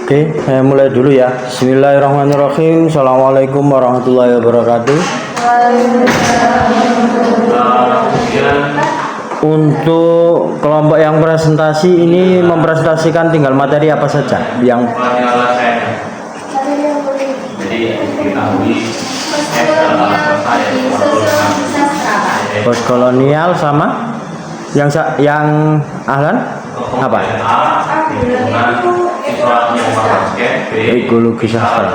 Oke, saya mulai dulu ya. Bismillahirrahmanirrahim. Assalamualaikum warahmatullahi wabarakatuh. Untuk kelompok yang presentasi ini mempresentasikan tinggal materi apa saja yang postkolonial sama yang ahlan apa? Ekologi sastra.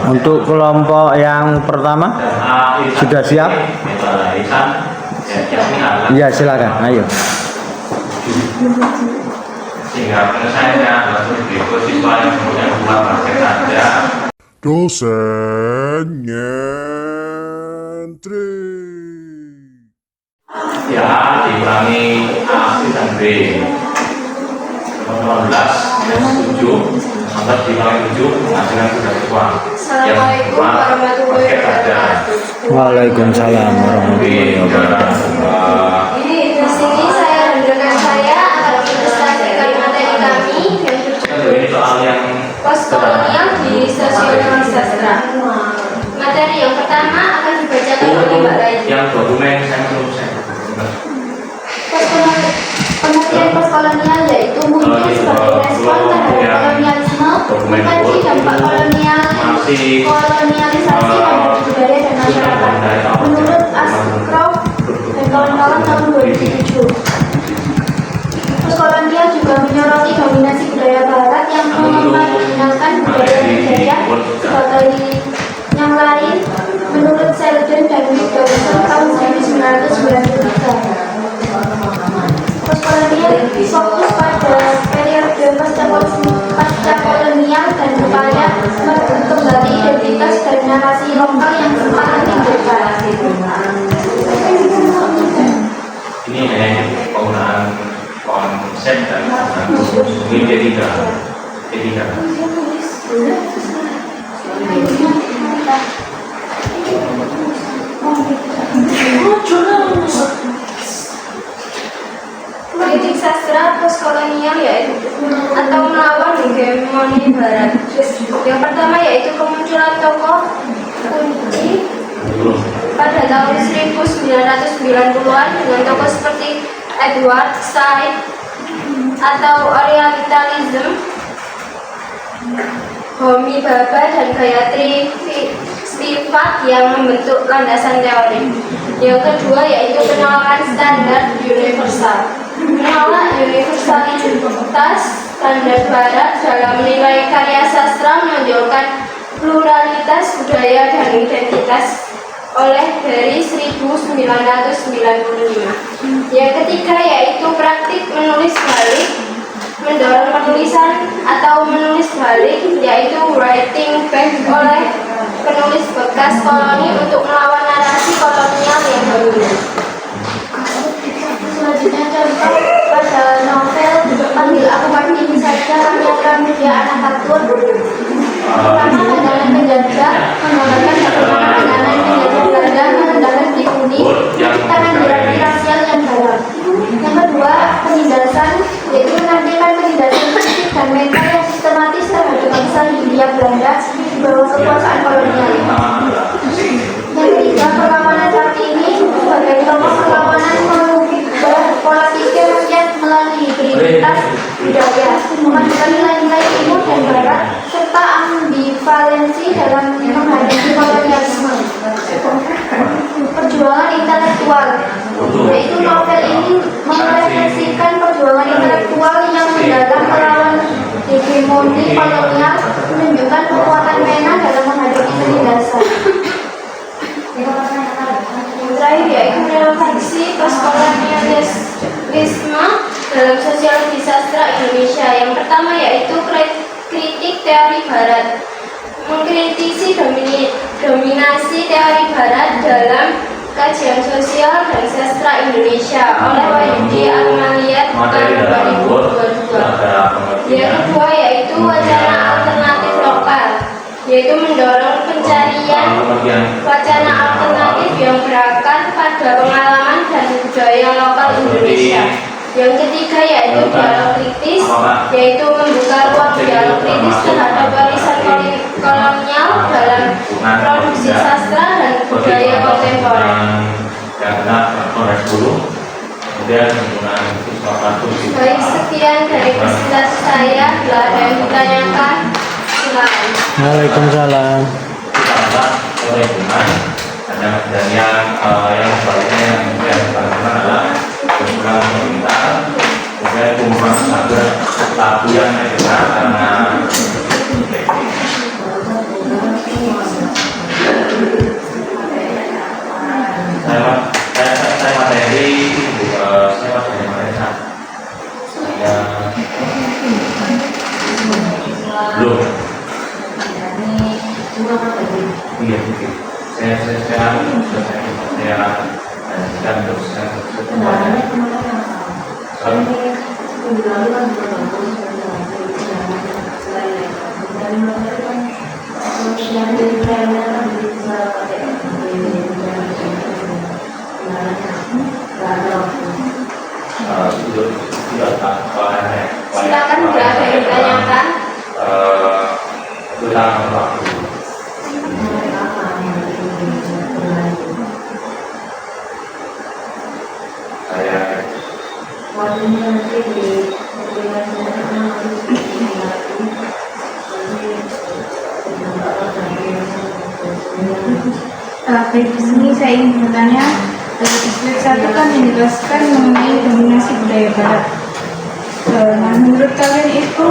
Untuk kelompok yang pertama sudah siap? Ya, silakan. Ayo. Dosen nyentri. Ya, dikurangi A dan B. 18 7 sampai dikurangi 7 penghasilan sudah tua. Assalamualaikum warahmatullahi wabarakatuh. Waalaikumsalam warahmatullahi wabarakatuh. Di sini saya dan rekan saya akan mempresentasikan materi kami yang Ini soal yang postkolonial di sosiologi sastra. Materi yang pertama akan dibacakan oleh Mbak Raji. yang dokumen saya belum Pengertian postkolonial yaitu mungkin sebagai respon terhadap kolonialisme, mengkaji dampak kolonialisasi pada budaya dan masyarakat. Menurut Ashcroft dan kawan-kawan tahun 2007, postkolonial juga menyoroti dominasi budaya Barat yang memarginalkan budaya Indonesia sebagai yang lain. Menurut Sheldon dan Dawson tahun 1993. Postkolonial fokus pada periode pasca kolonial dan upaya kembali identitas dan narasi lokal yang sempat ditimbulkan. ini hanya penggunaan konsep dan mungkin D3. Kritik sastra postkolonial yaitu atau melawan hegemoni Barat. Yang pertama yaitu kemunculan tokoh kunci pada tahun 1990-an dengan tokoh seperti Edward Said atau Orientalism, Homi Bhabha dan Gayatri Spivak yang membentuk landasan teori. Yang kedua yaitu penolakan standar universal. Menolak universalitas standar Barat dalam menilai karya sastra menonjolkan pluralitas budaya dan identitas oleh dari 1995. Yang ketiga yaitu praktik menulis balik, mendorong penulisan atau menulis balik yaitu writing back oleh penulis bekas koloni untuk melawan narasi kolonial yang dominan. Selanjutnya contoh pada novel Panggil Aku Kartini Saja yang Gramedia Anak Atur. Pertama, pandangan penjajah menggambarkan bagaimana pandangan penjajah Belanda mengendalikan pribumi menciptakan hierarki rasial yang dalam. Yang kedua, penindasan yaitu menampilkan penindasan fisik dan mental yang sistematis terhadap bangsa Hindia Belanda di bawah kekuasaan kolonial. Yang ketiga, perlawanan Kartini sebagai tokoh perlawanan pola pikir rakyat melalui hibriditas budaya, memadukan nilai-nilai timur dan barat, serta ambivalensi dalam menghadapi kolonialisme. Perjuangan intelektual, yaitu novel ini merefleksikan perjuangan intelektual yang mendalam melawan hegemoni kolonial, menunjukkan kekuatan MENA dalam menghadapi penindasan. Terakhir yaitu refleksi postkolonialisme dalam sosiologi sastra Indonesia. Yang pertama yaitu kritik teori Barat, mengkritisi dominasi teori Barat dalam kajian sosial dan sastra Indonesia oleh Wahyudi Al-Maliyat tahun 2022. Yang kedua yaitu wacana alternatif lokal, yaitu mendorong pencarian wacana alternatif yang berakar pada pengalaman dan budaya lokal Indonesia. Yang ketiga yaitu dialog kritis, yaitu membuka ruang dialog kritis terhadap warisan kolonial dalam produksi sastra dan budaya kontemporer. Yang kena kongres dulu, kemudian penggunaan siswa kampus. Baik, sekian dari presentasi saya. Bila ada yang ditanyakan, silakan. Waalaikumsalam. Ditambah perhubungan dan yang sebaliknya yang dilakukan adalah penggunaan pemerintahan, kemudian penggunaan agar lagu yang ada karena saya materi belum. Iya, Silakan bila ada yang ditanyakan. Baik, di sini saya ingin bertanya, di slide 1 kan menjelaskan mengenai dominasi budaya Barat. Nah, menurut kalian itu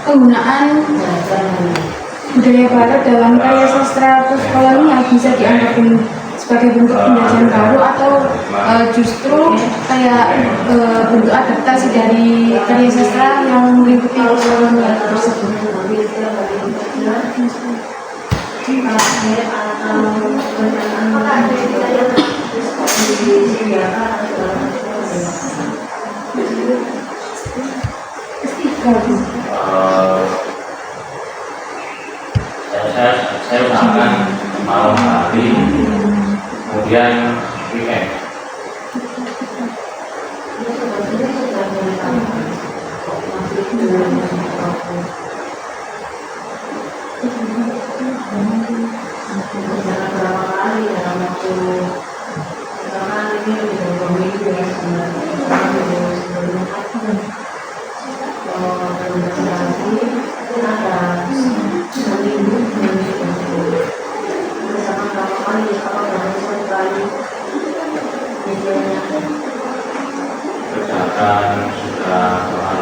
penggunaan budaya Barat dalam karya sastra postkolonial bisa dianggap sebagai bentuk penjajahan baru atau justru kayak bentuk adaptasi dari karya sastra yang mengikuti kolonial tersebut? Saya usahakan malam hari, kemudian weekend. Kerjakan sudah soal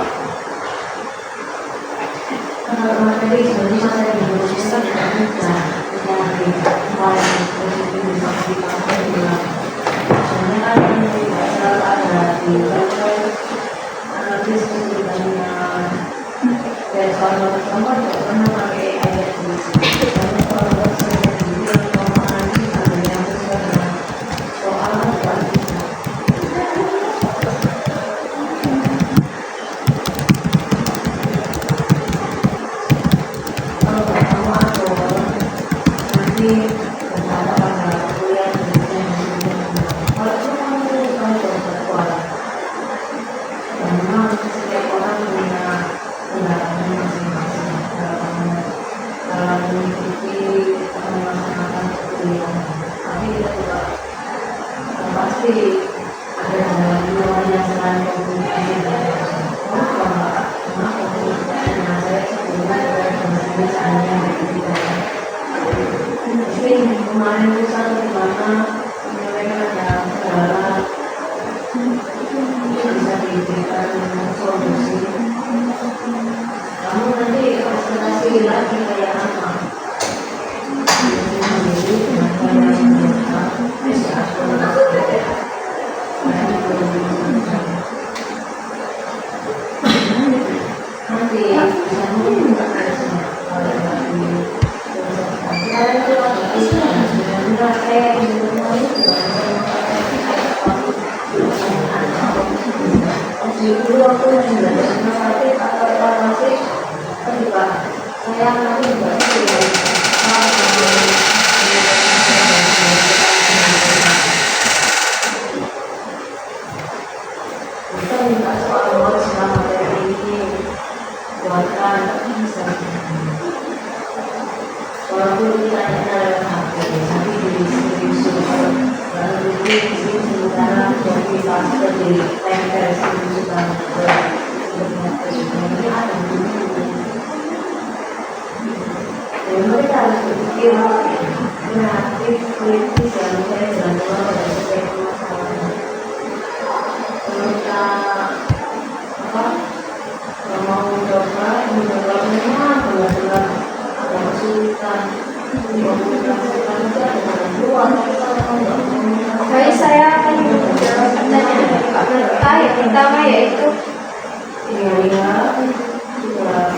Baik, saya akan menjawab pertanyaan dari Pak Merta. Yang pertama yaitu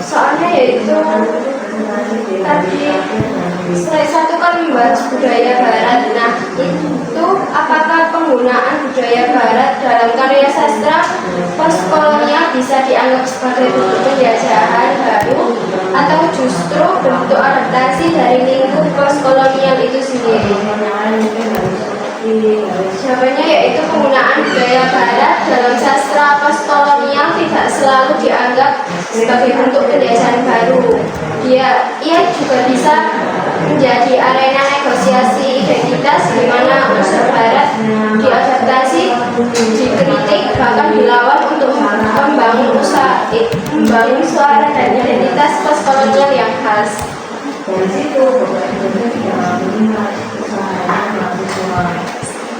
soalnya yaitu tadi slide 1 kan membahas budaya barat. Nah, itu apakah penggunaan budaya barat dalam karya sastra postkolonial bisa dianggap sebagai bentuk penjajahan baru atau justru bentuk adaptasi dari lingkup postkolonial itu sendiri? Jawabannya yaitu penggunaan budaya barat dalam sastra postkolonial tidak selalu dianggap sebagai bentuk penjajahan baru. Ia juga bisa menjadi arena negosiasi identitas di mana unsur barat diadaptasi, dikritik, bahkan dilawan untuk membangun suara dan identitas postkolonial yang khas.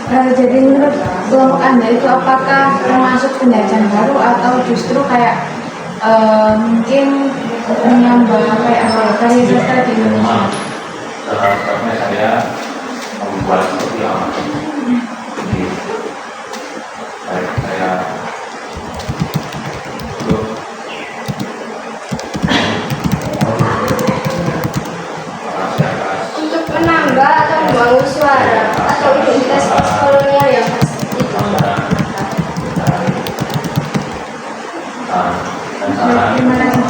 Jadi menurut kelompok Anda itu apakah termasuk penjajahan baru atau justru kayak mungkin menyambang kayak apa karya sastra di Indonesia? Karena saya membuat seperti apa? Jadi saya Untuk menambah atau membangun suara atau identitas postkolonial yang khas itu. Terima kasih.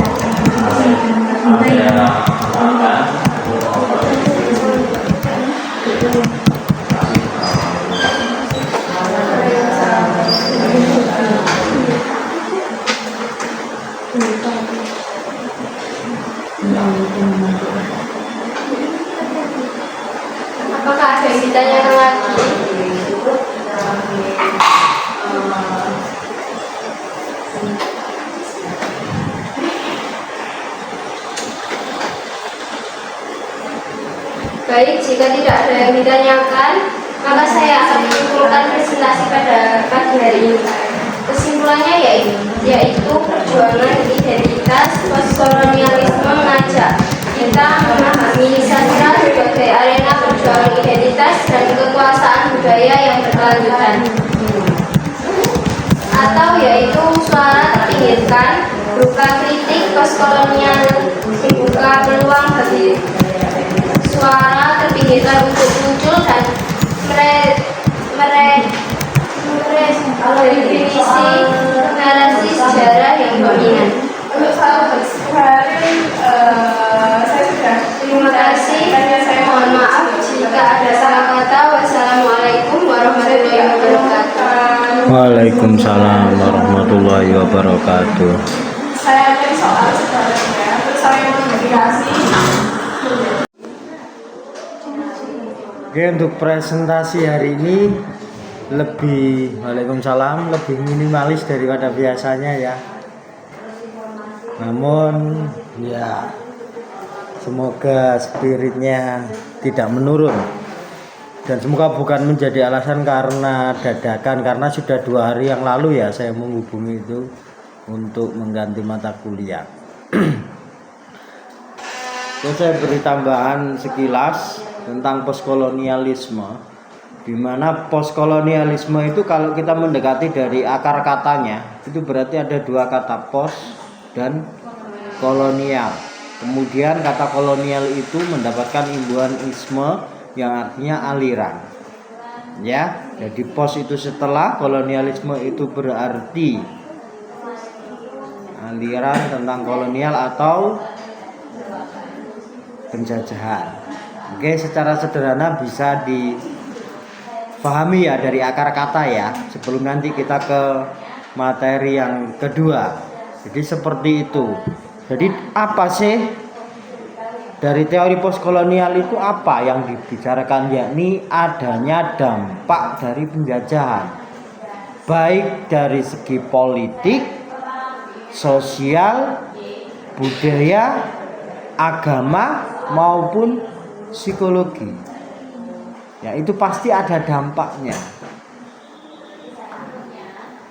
Apakah ada yang ditanyakan lagi? Baik, jika tidak ada yang ditanyakan, maka saya akan menyimpulkan presentasi pada pagi hari ini. Kesimpulannya yaitu perjuangan identitas postkolonialisme mengajak kita memahami sastra sebagai arena perjuangan identitas dan kekuasaan budaya yang berkelanjutan, atau yaitu suara terpinggirkan berupa kritik postkolonial membuka peluang bagi suara terpinggirkan untuk muncul dan meredefinisi narasi sejarah yang dominan. Untuk saat kemarin saya sudah Terima kasih. Mohon maaf jika ada salah kata. Wassalamualaikum warahmatullahi wabarakatuh. Waalaikumsalam warahmatullahi wabarakatuh. saya ada soal sebenarnya, terus saya mengklarifikasi. Oke, untuk presentasi hari ini Waalaikumsalam, lebih minimalis daripada biasanya ya. Namun ya semoga spiritnya tidak menurun dan semoga bukan menjadi alasan karena dadakan, karena sudah 2 hari yang lalu ya saya menghubungi itu untuk mengganti mata kuliah. Jadi saya beri tambahan sekilas tentang postkolonialisme, di mana postkolonialisme itu kalau kita mendekati dari akar katanya itu berarti ada 2 kata, pos dan kolonial. Kemudian kata kolonial itu mendapatkan imbuhan isme yang artinya aliran. Ya, jadi pos itu setelah, kolonialisme itu berarti aliran tentang kolonial atau penjajahan. Oke, secara sederhana bisa dipahami ya dari akar kata ya, sebelum nanti kita ke materi yang kedua. Jadi seperti itu. Jadi apa sih dari teori postkolonial itu apa yang dibicarakan, yakni adanya dampak dari penjajahan, baik dari segi politik, sosial, budaya, agama maupun psikologi. Ya, itu pasti ada dampaknya.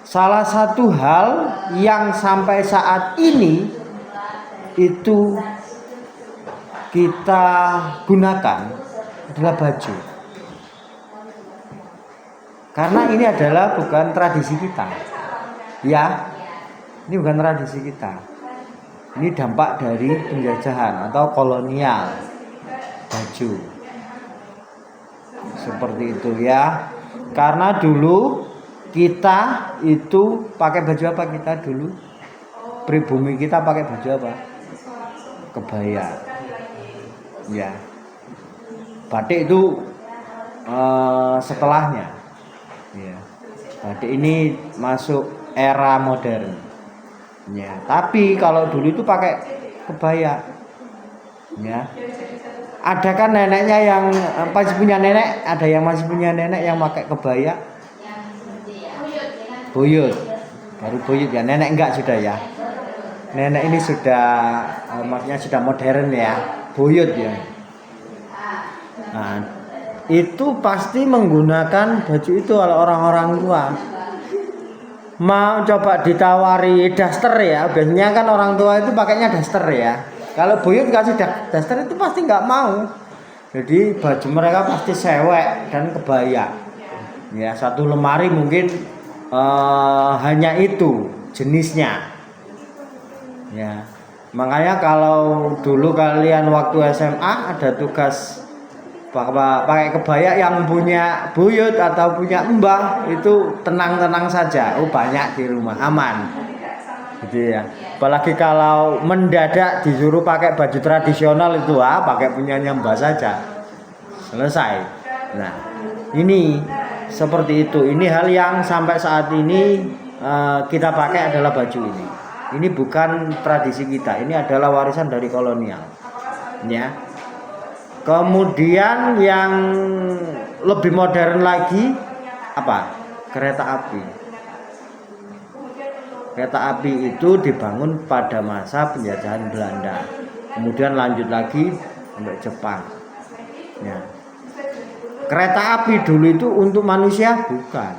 Salah satu hal yang sampai saat ini itu kita gunakan adalah baju. Karena ini adalah bukan tradisi kita. Ya, ini bukan tradisi kita. Ini dampak dari penjajahan atau kolonial. Baju. Seperti itu ya. Karena dulu kita itu pakai baju apa kita dulu? Pribumi kita pakai baju apa? Kebaya. Ya, batik itu setelahnya. Ya, batik ini masuk era modern. Ya, tapi kalau dulu itu pakai kebaya. Ya, ada kan neneknya yang masih punya nenek, ada yang masih punya nenek yang pakai kebaya. Buyut, baru buyut ya. Nenek enggak sudah ya. Nenek ini sudah, maksudnya sudah modern ya. Buyut ya. Nah, itu pasti menggunakan baju itu oleh orang-orang tua. Mau coba ditawari daster ya, biasanya kan orang tua itu pakainya daster ya. Kalau buyut kasih daster itu pasti nggak mau. Jadi baju mereka pasti sewek dan kebaya. Ya, satu lemari mungkin hanya itu jenisnya. Ya. Makanya kalau dulu kalian waktu SMA ada tugas pakai kebaya, yang punya buyut atau punya mbah itu tenang-tenang saja. Oh, banyak di rumah, aman. Gitu ya. Apalagi kalau mendadak disuruh pakai baju tradisional itu pakai punyanya mbah saja. Selesai. Nah, ini seperti itu. Ini hal yang sampai saat ini kita pakai adalah baju ini. Ini bukan tradisi kita, ini adalah warisan dari kolonial. Ya. Kemudian yang lebih modern lagi apa? Kereta api. Kereta api itu dibangun pada masa penjajahan Belanda. Kemudian lanjut lagi sampai Jepang. Ya. Kereta api dulu itu untuk manusia bukan.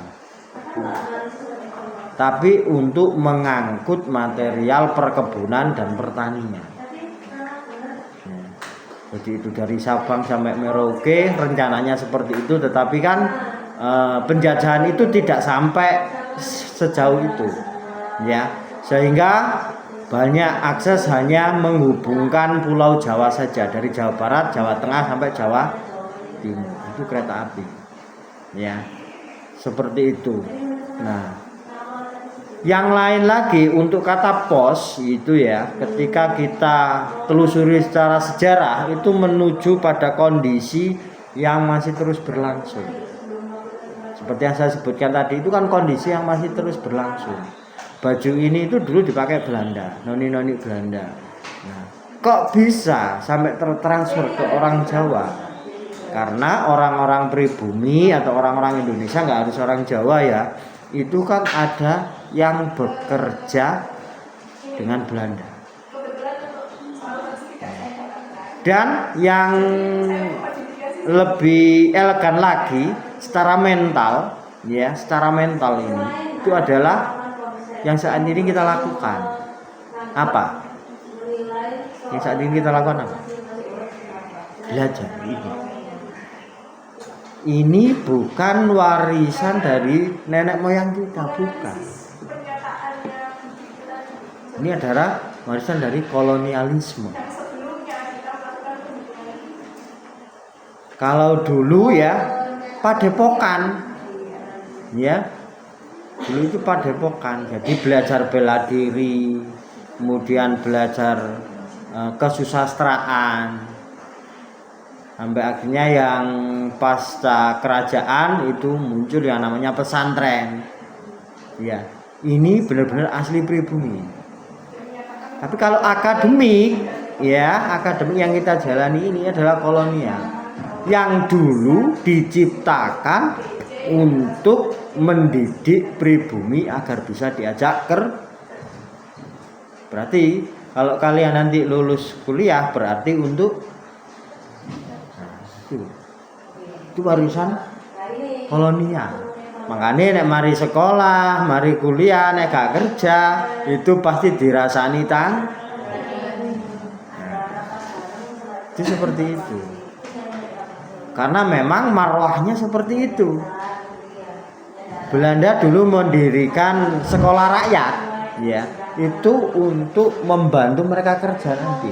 Tapi untuk mengangkut material perkebunan dan pertanian. Jadi itu dari Sabang sampai Merauke rencananya seperti itu, tetapi kan penjajahan itu tidak sampai sejauh itu, ya, sehingga banyak akses hanya menghubungkan Pulau Jawa saja, dari Jawa Barat, Jawa Tengah sampai Jawa Timur. Itu kereta api, ya, seperti itu. Nah, yang lain lagi untuk kata pos itu ya, ketika kita telusuri secara sejarah itu menuju pada kondisi yang masih terus berlangsung. Seperti yang saya sebutkan tadi, itu kan kondisi yang masih terus berlangsung. Baju ini itu dulu dipakai Belanda, noni-noni Belanda. Nah, kok bisa sampai tertransfer ke orang Jawa? Karena orang-orang pribumi atau orang-orang Indonesia, nggak harus orang Jawa ya, itu kan ada yang bekerja dengan Belanda. Dan yang lebih elegan lagi secara mental, ya, secara mental ini itu adalah yang saat ini kita lakukan. Apa? Yang saat ini kita lakukan apa? Belajar ini. Ini bukan warisan dari nenek moyang kita, bukan. Ini adalah warisan dari kolonialisme. Kalau dulu ya padepokan, ya, dulu itu padepokan. Jadi belajar bela diri, kemudian belajar kesusastraan. Sampai akhirnya yang pasca kerajaan itu muncul yang namanya pesantren. Ya, ini benar-benar asli pribumi. Tapi kalau akademik ya, akademik yang kita jalani ini adalah kolonial yang dulu diciptakan untuk mendidik pribumi agar bisa diajak berarti kalau kalian nanti lulus kuliah berarti untuk itu warisan kolonial. Makanya nek mari sekolah, mari kuliah, nek gak kerja itu pasti dirasani itu seperti itu. Karena memang marwahnya seperti itu. Belanda dulu mendirikan sekolah rakyat, ya, itu untuk membantu mereka kerja nanti.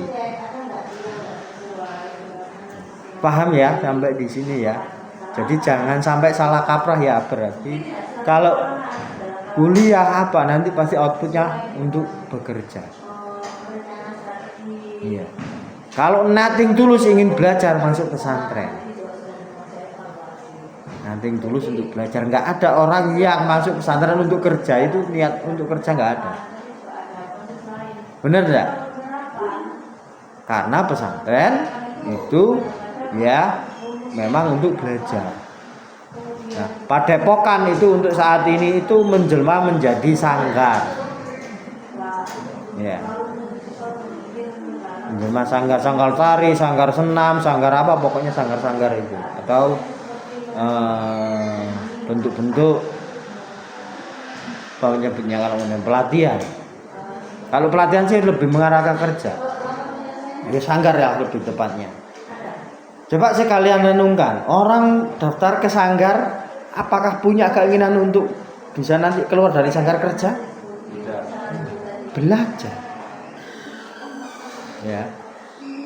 Paham ya sampai di sini ya. Jadi jangan sampai salah kaprah ya, berarti kalau kuliah apa nanti pasti outputnya untuk bekerja. Iya. Kalau nothing tulus ingin belajar masuk pesantren. Nothing tulus untuk belajar, nggak ada orang yang masuk pesantren untuk kerja, itu niat untuk kerja nggak ada. Bener nggak? Karena pesantren itu ya memang untuk belajar. Nah, Padepokan itu untuk saat ini itu menjelma menjadi sanggar. Ya. Menjelma sanggar tari, sanggar senam, sanggar apa, pokoknya sanggar-sanggar itu. Atau bentuk-bentuk apa menyebutnya kalau pelatihan. Kalau pelatihan sih lebih mengarah ke kerja. Ya sanggar ya lebih tepatnya. Coba sekalian renungkan, orang daftar ke sanggar apakah punya keinginan untuk bisa nanti keluar dari sanggar kerja? Belajar. Ya.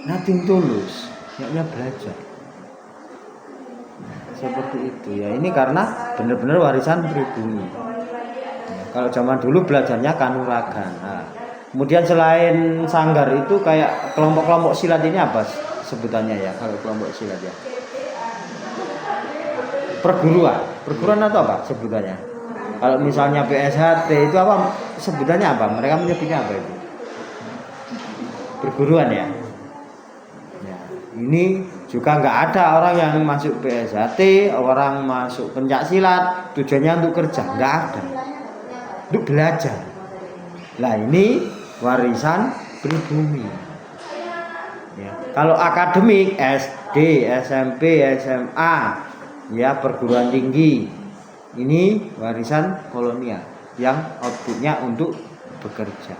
Nothing tulus, hanya belajar. Nah, seperti itu ya. Ini karena benar-benar warisan pribumi. Ya, kalau zaman dulu belajarnya kanuragan. Nah, kemudian selain sanggar itu kayak kelompok-kelompok silat ini apa sebutannya ya, kalau kelompok silat ya? Perguruan atau apa sebutannya? Kalau misalnya PSHT itu apa sebutannya apa? Mereka menyebutnya apa itu? Perguruan ya. Ya, ini juga nggak ada orang yang masuk PSHT, orang masuk pencak silat tujuannya untuk kerja, nggak ada. Untuk belajar. Nah ini warisan pribumi. Ya. Kalau akademik SD, SMP, SMA, ya perguruan tinggi, ini warisan kolonial yang outputnya untuk bekerja.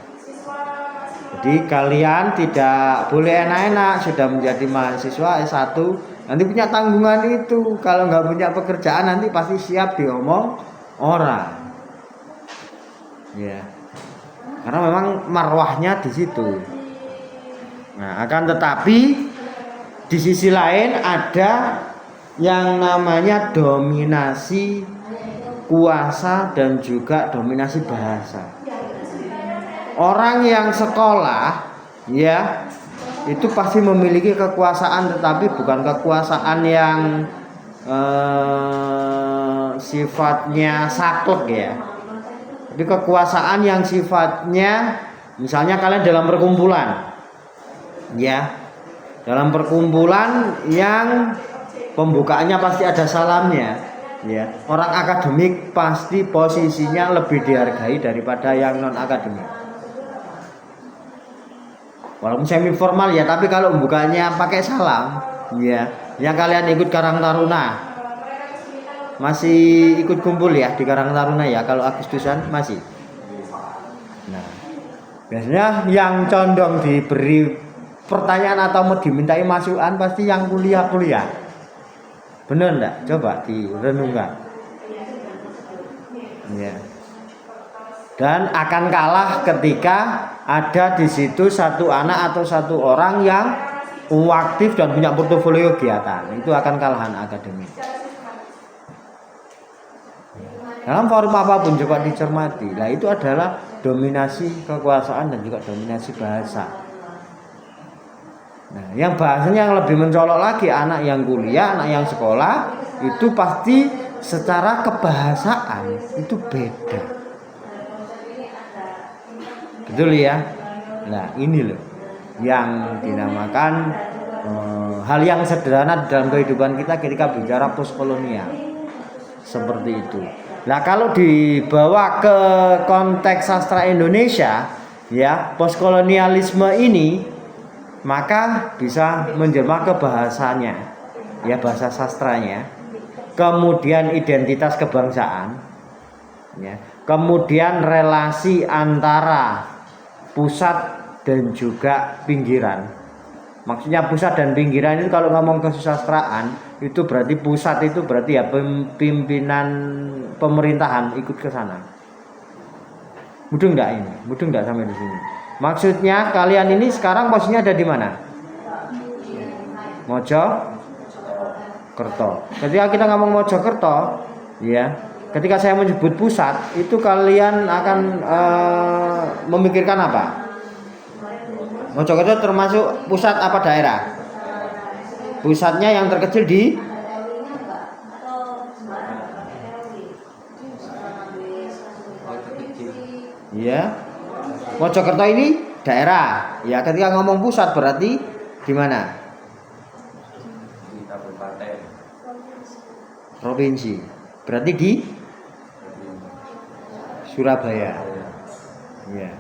Jadi kalian tidak boleh enak-enak sudah menjadi mahasiswa S1 nanti punya tanggungan itu. Kalau nggak punya pekerjaan nanti pasti siap diomong orang. Ya, karena memang marwahnya di situ. Nah, akan tetapi di sisi lain ada yang namanya dominasi kuasa dan juga dominasi bahasa. Orang yang sekolah ya itu pasti memiliki kekuasaan, tetapi bukan kekuasaan yang sifatnya saklek ya. Tapi kekuasaan yang sifatnya misalnya kalian dalam perkumpulan. Ya, dalam perkumpulan yang pembukaannya pasti ada salamnya, ya. Orang akademik pasti posisinya lebih dihargai daripada yang non akademik. Walaupun semi formal ya, tapi kalau pembukaannya pakai salam, ya. Yang kalian ikut Karang Taruna, masih ikut kumpul ya di Karang Taruna ya? Kalau Agustusan masih. Nah, biasanya yang condong diberi pertanyaan atau mau dimintai masukan pasti yang kuliah. Bener enggak? Coba direnungkan. Ya. Dan akan kalah ketika ada di situ satu anak atau satu orang yang aktif dan punya portofolio kegiatan. Itu akan kalahan akademik. Dalam forum apapun coba dicermati. Nah, itu adalah dominasi kekuasaan dan juga dominasi bahasa. Nah, yang bahasanya yang lebih mencolok lagi anak yang kuliah, anak yang sekolah itu pasti secara kebahasaan itu beda. Betul ya? Nah, ini loh. yang dinamakan hal yang sederhana dalam kehidupan kita ketika bicara postkolonial. Seperti itu. Nah, kalau dibawa ke konteks sastra Indonesia, ya, postkolonialisme ini maka bisa menjelma ke bahasanya, ya, bahasa sastranya, kemudian identitas kebangsaan, ya, kemudian relasi antara pusat dan juga pinggiran. Maksudnya pusat dan pinggiran itu kalau ngomong kesusastraan itu berarti pusat itu berarti ya pimpinan pemerintahan ikut ke sana. Mudeng enggak ini? Mudeng enggak sampai di sini? Maksudnya kalian ini sekarang posisinya ada di mana? Mojokerto. Ketika kita ngomong Mojokerto, ya, ketika saya menyebut pusat, itu kalian akan memikirkan apa? Mojokerto termasuk pusat apa daerah? Pusatnya yang terkecil di ya. Mojokerto ini daerah. Ya, ketika ngomong pusat berarti di mana? Di kabupaten. Provinsi. Berarti di Surabaya. Ya.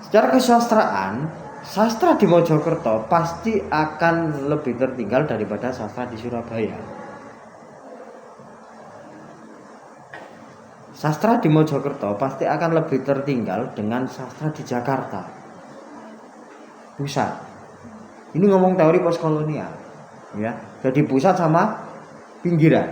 Secara kesusastraan, sastra di Mojokerto pasti akan lebih tertinggal daripada sastra di Surabaya. Sastra di Mojokerto pasti akan lebih tertinggal dengan sastra di Jakarta pusat. Ini ngomong teori postkolonial, ya. Jadi pusat sama pinggiran.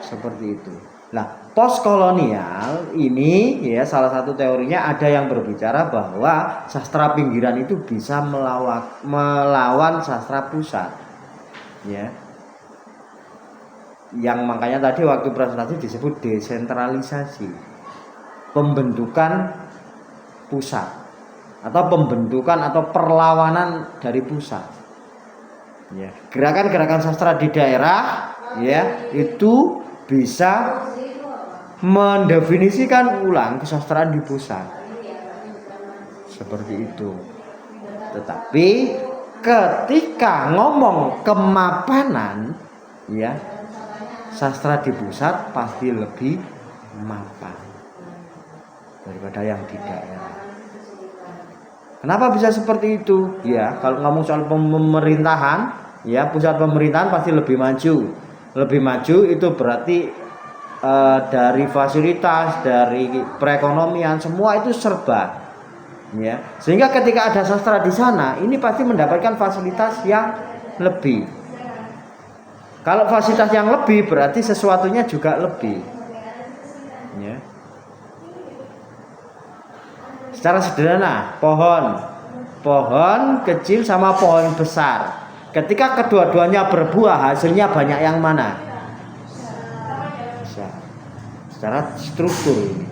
Seperti itu. Nah, postkolonial ini, ya, salah satu teorinya ada yang berbicara bahwa sastra pinggiran itu bisa melawan sastra pusat, ya. Yang makanya tadi waktu presentasi disebut desentralisasi, pembentukan pusat atau pembentukan atau perlawanan dari pusat, ya. Gerakan-gerakan sastra di daerah, ya, itu bisa mendefinisikan ulang kesastraan di pusat. Seperti itu. Tetapi ketika ngomong kemapanan, ya, sastra di pusat pasti lebih mapan daripada yang di daerah. Kenapa bisa seperti itu? Ya, kalau ngomong soal pemerintahan, ya, pusat pemerintahan pasti lebih maju. Lebih maju itu berarti dari fasilitas, dari perekonomian, semua itu serba, ya. Sehingga ketika ada sastra di sana, ini pasti mendapatkan fasilitas yang lebih. Kalau fasilitas yang lebih berarti sesuatunya juga lebih, ya. Secara sederhana, pohon kecil sama pohon besar, ketika kedua-duanya berbuah, hasilnya banyak yang mana? Secara struktur ini.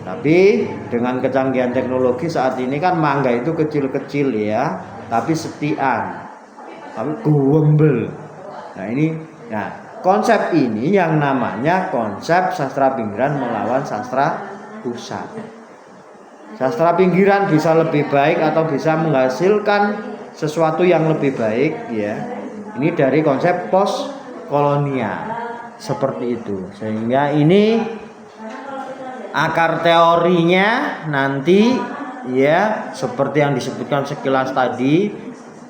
Tapi dengan kecanggihan teknologi saat ini kan mangga itu kecil-kecil, ya, tapi setian, tapi guembel. Nah, ini, nah, konsep ini yang namanya konsep sastra pinggiran melawan sastra pusat. Sastra pinggiran bisa lebih baik atau bisa menghasilkan sesuatu yang lebih baik, ya. Ini dari konsep postkolonial. Seperti itu. Sehingga ini akar teorinya nanti, ya, seperti yang disebutkan sekilas tadi,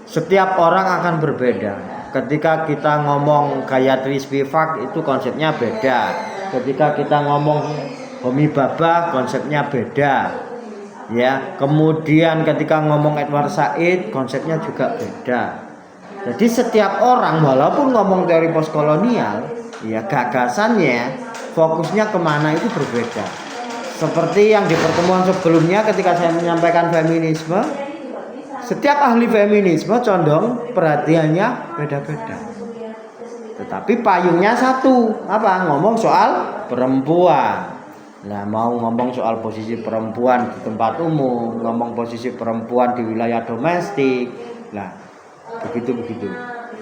setiap orang akan berbeda. Ketika kita ngomong Gayatri Spivak itu konsepnya beda. Ketika kita ngomong Homi Bhabha konsepnya beda, ya. Kemudian ketika ngomong Edward Said konsepnya juga beda. Jadi setiap orang walaupun ngomong teori postkolonial, ya, gagasannya, fokusnya kemana itu berbeda. Seperti yang di pertemuan sebelumnya ketika saya menyampaikan feminisme, setiap ahli feminisme condong perhatiannya beda-beda. Tetapi payungnya satu, apa? Ngomong soal perempuan. Nah, mau ngomong soal posisi perempuan di tempat umum, ngomong posisi perempuan di wilayah domestik. Nah, begitu-begitu.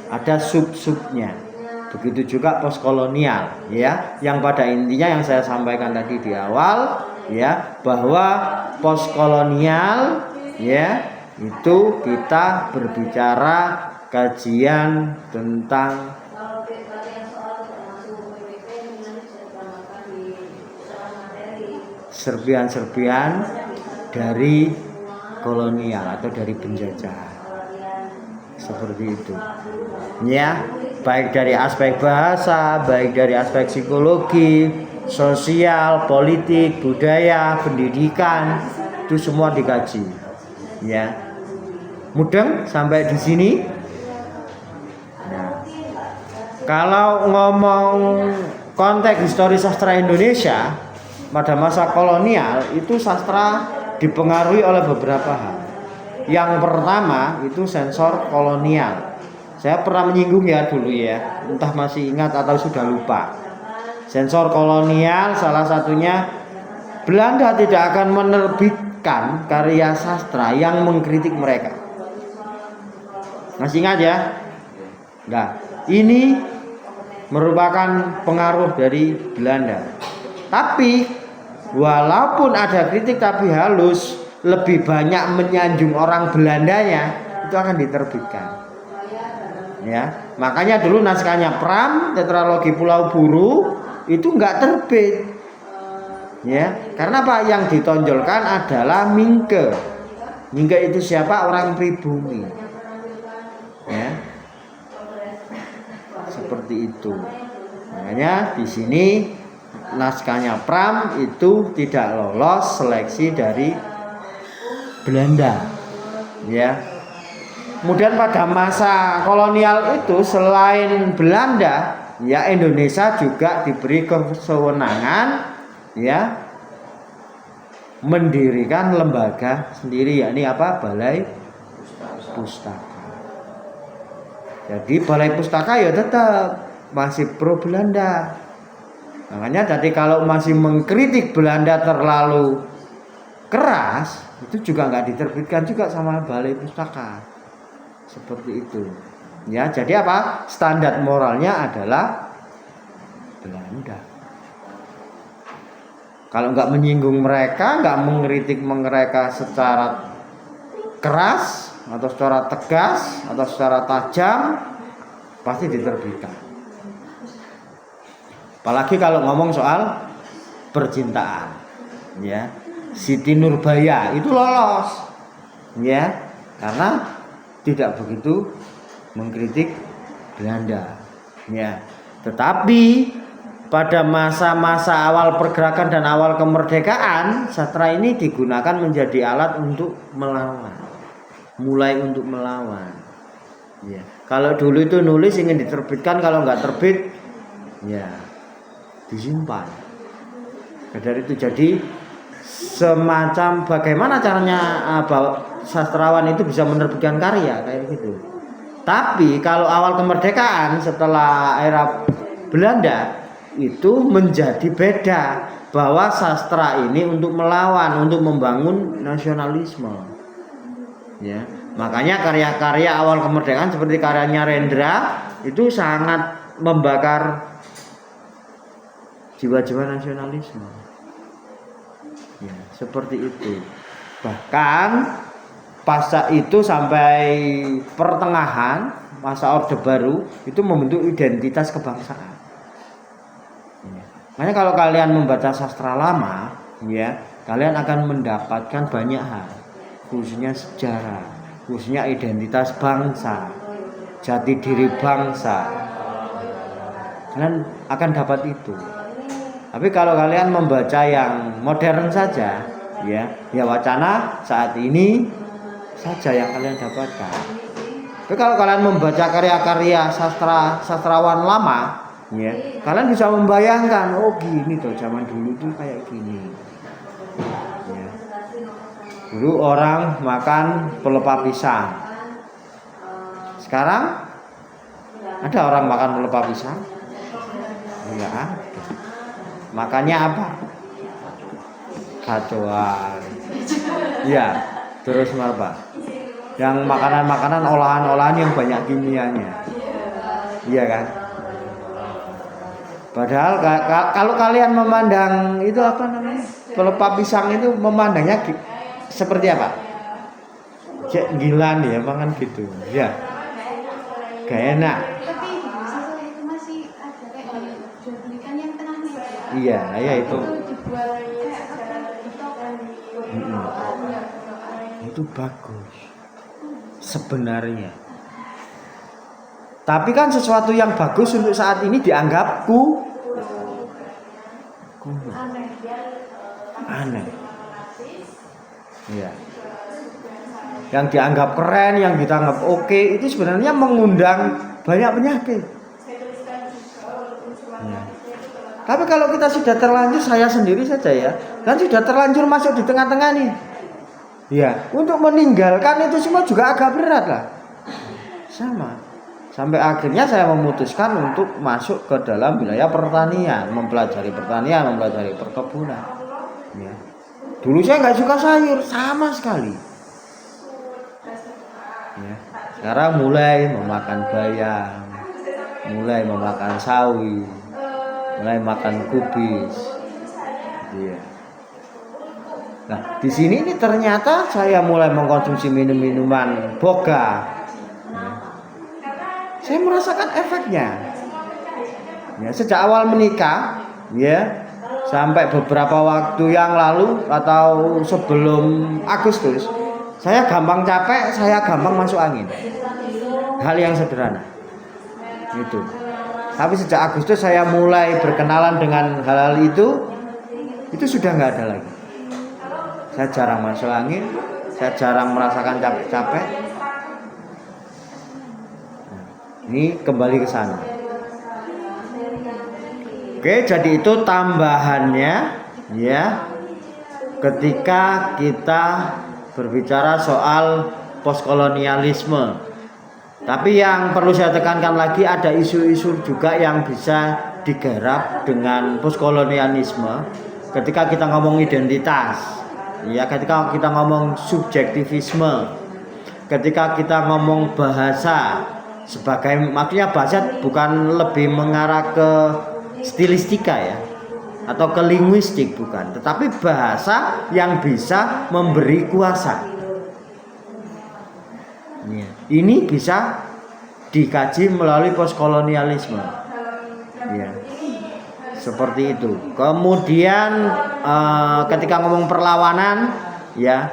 Ada sub-subnya. Begitu juga postkolonial, ya, yang pada intinya yang saya sampaikan tadi di awal, ya, bahwa postkolonial, ya, Itu kita berbicara kajian tentang serpihan-serpihan dari kolonial atau dari penjajah. Seperti itu. Ya, baik dari aspek bahasa, baik dari aspek psikologi, sosial, politik, budaya, pendidikan, itu semua dikaji. Ya. Mudeng sampai di sini. Nah, kalau ngomong konteks histori sastra Indonesia pada masa kolonial, itu sastra dipengaruhi oleh beberapa hal. Yang pertama itu sensor kolonial. Saya pernah menyinggung ya dulu ya, entah masih ingat atau sudah lupa. Sensor kolonial salah satunya Belanda tidak akan menerbitkan karya sastra yang mengkritik mereka. Masih ingat ya? Nah, ini merupakan pengaruh dari Belanda. Tapi walaupun ada kritik tapi halus, lebih banyak menyanjung orang Belandanya, itu akan diterbitkan. Ya, makanya dulu naskahnya Pram, tetralogi Pulau Buru itu enggak terbit. Ya, karena apa? Yang ditonjolkan adalah Mingke. Mingke itu siapa? Orang pribumi. Ya. Seperti itu. Makanya di sini naskahnya Pram itu tidak lolos seleksi dari Belanda, ya. Kemudian pada masa kolonial itu selain Belanda, ya Indonesia juga diberi kewenangan, ya, mendirikan lembaga sendiri, yakni apa? Balai Pustaka. Jadi Balai Pustaka ya tetap masih pro Belanda. Makanya jadi kalau masih mengkritik Belanda terlalu keras, itu juga nggak diterbitkan juga sama Balai Pustaka. Seperti itu. Ya, jadi apa? Standar moralnya adalah Belanda. Kalau nggak menyinggung mereka, nggak mengkritik mereka secara keras atau secara tegas atau secara tajam, pasti diterbitkan. Apalagi kalau ngomong soal percintaan, ya. Siti Nurbaya itu lolos, ya, karena tidak begitu mengkritik Belanda, ya. Tetapi pada masa-masa awal pergerakan dan awal kemerdekaan, sastra ini digunakan menjadi alat untuk melawan, mulai untuk melawan. Ya, kalau dulu itu nulis ingin diterbitkan, kalau nggak terbit, ya disimpan. Dari itu jadi semacam bagaimana caranya sastrawan itu bisa menerbitkan karya kayak gitu. Tapi kalau awal kemerdekaan setelah era Belanda itu menjadi beda, bahwa sastra ini untuk melawan, untuk membangun nasionalisme. Ya, makanya karya-karya awal kemerdekaan seperti karyanya Rendra itu sangat membakar jiwa-jiwa nasionalisme. Ya, seperti itu. Bahkan pasca itu sampai pertengahan masa Orde Baru itu membentuk identitas kebangsaan. Ya. Makanya kalau kalian membaca sastra lama, ya, kalian akan mendapatkan banyak hal, khususnya sejarah, khususnya identitas bangsa, jati diri bangsa. Kalian akan dapat itu. Tapi kalau kalian membaca yang modern saja, ya wacana saat ini saja yang kalian dapatkan. Tapi kalau kalian membaca karya-karya sastrawan lama, ya, kalian bisa membayangkan, oh gini tuh zaman dulu tuh kayak gini. Ya. Dulu orang makan pelepah pisang. Sekarang ada orang makan pelepah pisang? Enggak ada. Makannya apa? Kacauan. Ya, terus apa? Yang makanan-makanan olahan-olahan yang banyak kimianya. Iya kan? Padahal kalau kalian memandang itu apa namanya? Pelepah pisang itu memandangnya seperti apa? Cek gilan ya mangan gitu. Ya. Gak enak. Tapi di Sasa itu masih ada kayak jual belikan yang tengahnya. Iya, ya itu. Itu dibuat kayak Itu bagus. Sebenarnya. Tapi kan sesuatu yang bagus untuk saat ini dianggap kuno. Aneh. Iya. Yang dianggap keren, yang dianggap oke, itu sebenarnya mengundang banyak penyakit. Ya. Tapi kalau kita sudah terlanjur, saya sendiri saja ya, kan sudah terlanjur masuk di tengah-tengah nih. Ya, untuk meninggalkan itu semua juga agak berat lah. Sama. Sampai akhirnya saya memutuskan untuk masuk ke dalam wilayah pertanian, mempelajari pertanian, mempelajari perkebunan. Ya. Dulu saya nggak suka sayur sama sekali. Ya. Sekarang mulai memakan bayam, mulai memakan sawi, mulai makan kubis. Ya. Nah, di sini ini ternyata saya mulai mengkonsumsi minum-minuman boga. Saya merasakan efeknya. Ya, sejak awal menikah, ya, sampai beberapa waktu yang lalu atau sebelum Agustus, saya gampang capek, saya gampang masuk angin. Hal yang sederhana. Itu. Tapi sejak Agustus saya mulai berkenalan dengan hal-hal itu sudah nggak ada lagi. Saya jarang masuk angin, saya jarang merasakan capek-capek. Ini kembali ke sana. Oke, jadi itu tambahannya ya. Ketika kita berbicara soal postkolonialisme. Tapi yang perlu saya tekankan lagi, ada isu-isu juga yang bisa digarap dengan postkolonialisme. Ketika kita ngomong identitas, ya, ketika kita ngomong subjektivisme, ketika kita ngomong bahasa, sebagai maksudnya bahasa bukan lebih mengarah ke stilistika ya atau ke linguistik, bukan, tetapi bahasa yang bisa memberi kuasa. Ini bisa dikaji melalui postkolonialisme. Ya. Seperti itu. Kemudian ketika ngomong perlawanan, ya,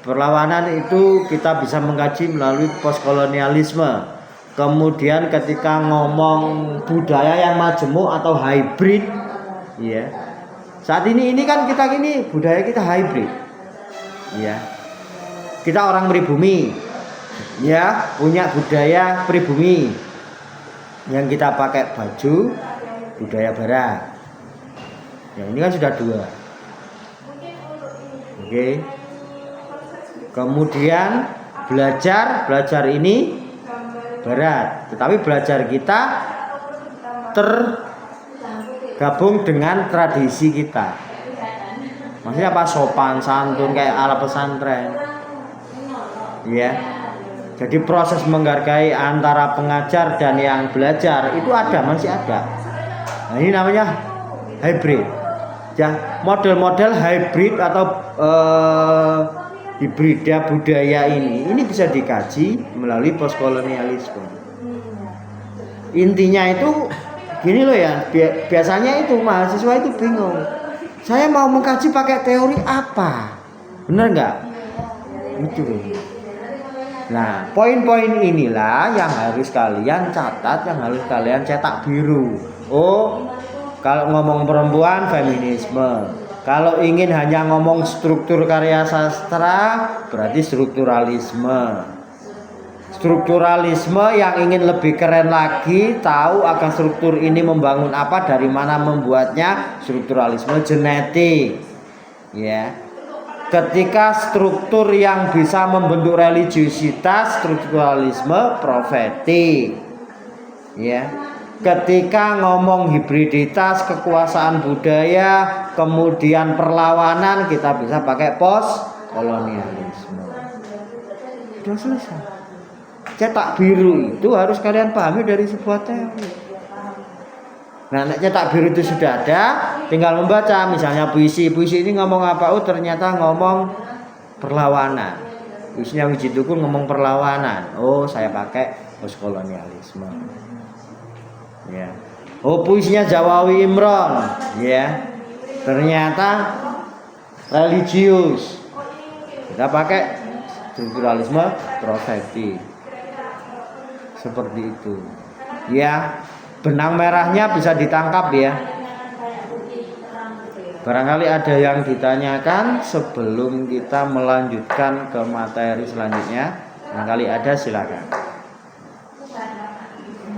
perlawanan itu kita bisa mengkaji melalui postkolonialisme. Kemudian ketika ngomong budaya yang majemuk atau hybrid, ya. Saat ini kan kita budaya kita hybrid. Ya. Kita orang pribumi. Ya, punya budaya pribumi. Yang kita pakai baju budaya barat. Ya, ini kan sudah dua. Oke. Kemudian belajar ini barat, tetapi belajar kita tergabung dengan tradisi kita. Maksudnya apa? Sopan santun kayak ala pesantren. Ya. Jadi proses menghargai antara pengajar dan yang belajar itu masih ada. Nah, ini namanya hybrid. Ya, model-model hybrid atau hibrida budaya ini bisa dikaji melalui postkolonialisme. Intinya itu gini loh ya, biasanya itu mahasiswa itu bingung. Saya mau mengkaji pakai teori apa? Benar nggak? Itu loh. Nah, poin-poin inilah yang harus kalian catat, yang harus kalian cetak biru. Oh, kalau ngomong perempuan, feminisme. Kalau ingin hanya ngomong struktur karya sastra, berarti strukturalisme. Strukturalisme yang ingin lebih keren lagi, tahu akan struktur ini membangun apa, dari mana membuatnya, strukturalisme genetik. Ya. Ketika struktur yang bisa membentuk religiusitas, strukturalisme profetik. Ya. Ketika ngomong hibriditas, kekuasaan budaya, kemudian perlawanan, kita bisa pakai postkolonialisme. Sudah selesai. Cetak biru itu harus kalian pahami dari sebuah teori. Nah, cetak biru itu sudah ada, tinggal membaca. Misalnya puisi ini ngomong apa? Oh, ternyata ngomong perlawanan. Puisinya Wiji Tukul ngomong perlawanan. Oh, saya pakai postkolonialisme. Ya. Oh, puisinya Jawawi Imron, ya. Ternyata religius. Kita pakai strukturalisme prospektif. Seperti itu. Ya, benang merahnya bisa ditangkap ya. Barangkali ada yang ditanyakan sebelum kita melanjutkan ke materi selanjutnya. Barangkali ada, silakan.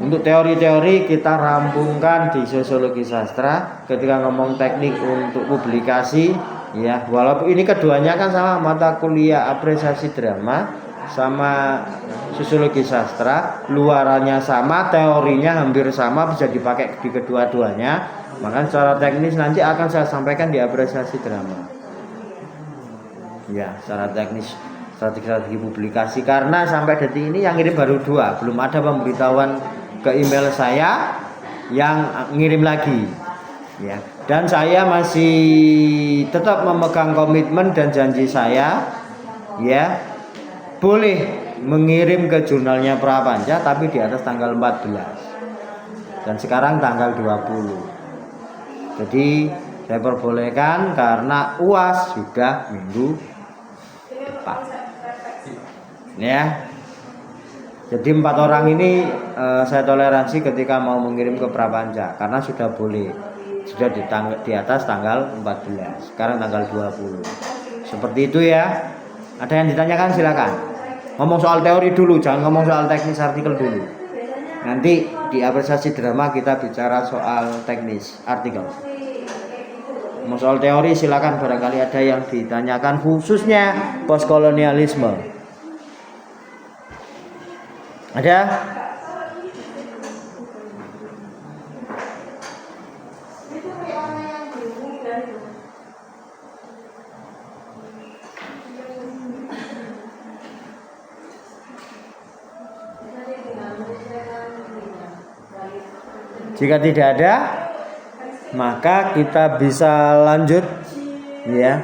Untuk teori-teori kita rampungkan di sosiologi sastra. Ketika ngomong teknik untuk publikasi, ya, walaupun ini keduanya kan sama, mata kuliah apresiasi drama sama sosiologi sastra, luarannya sama, teorinya hampir sama, bisa dipakai di kedua-duanya. Maka secara teknis nanti akan saya sampaikan di apresiasi drama. Ya, secara teknis strategi publikasi, karena sampai detik ini yang ngirim baru 2, belum ada pemberitahuan ke email saya yang ngirim lagi. Ya, dan saya masih tetap memegang komitmen dan janji saya, ya, boleh mengirim ke jurnalnya Prapanca tapi di atas tanggal 14. Dan sekarang tanggal 20. Jadi saya perbolehkan karena UAS sudah minggu depan. Ya. Jadi 4 orang ini saya toleransi ketika mau mengirim ke Prapanca karena sudah boleh. Sudah di atas tanggal 14. Sekarang tanggal 20. Seperti itu ya. Ada yang ditanyakan silakan. Ngomong soal teori dulu, jangan ngomong soal teknis artikel dulu. Nanti di apresiasi drama kita bicara soal teknis artikel. Ngomong soal teori silakan, barangkali ada yang ditanyakan khususnya postkolonialisme. Ada? Jika tidak ada, maka kita bisa lanjut ya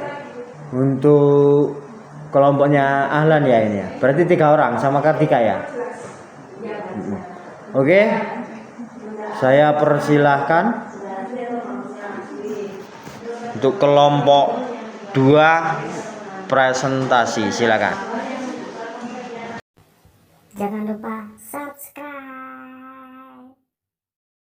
untuk kelompoknya Ahlan ya ini ya. Berarti 3 orang sama Kartika ya. Oke. Saya persilahkan untuk kelompok 2 presentasi, silakan. Jangan lupa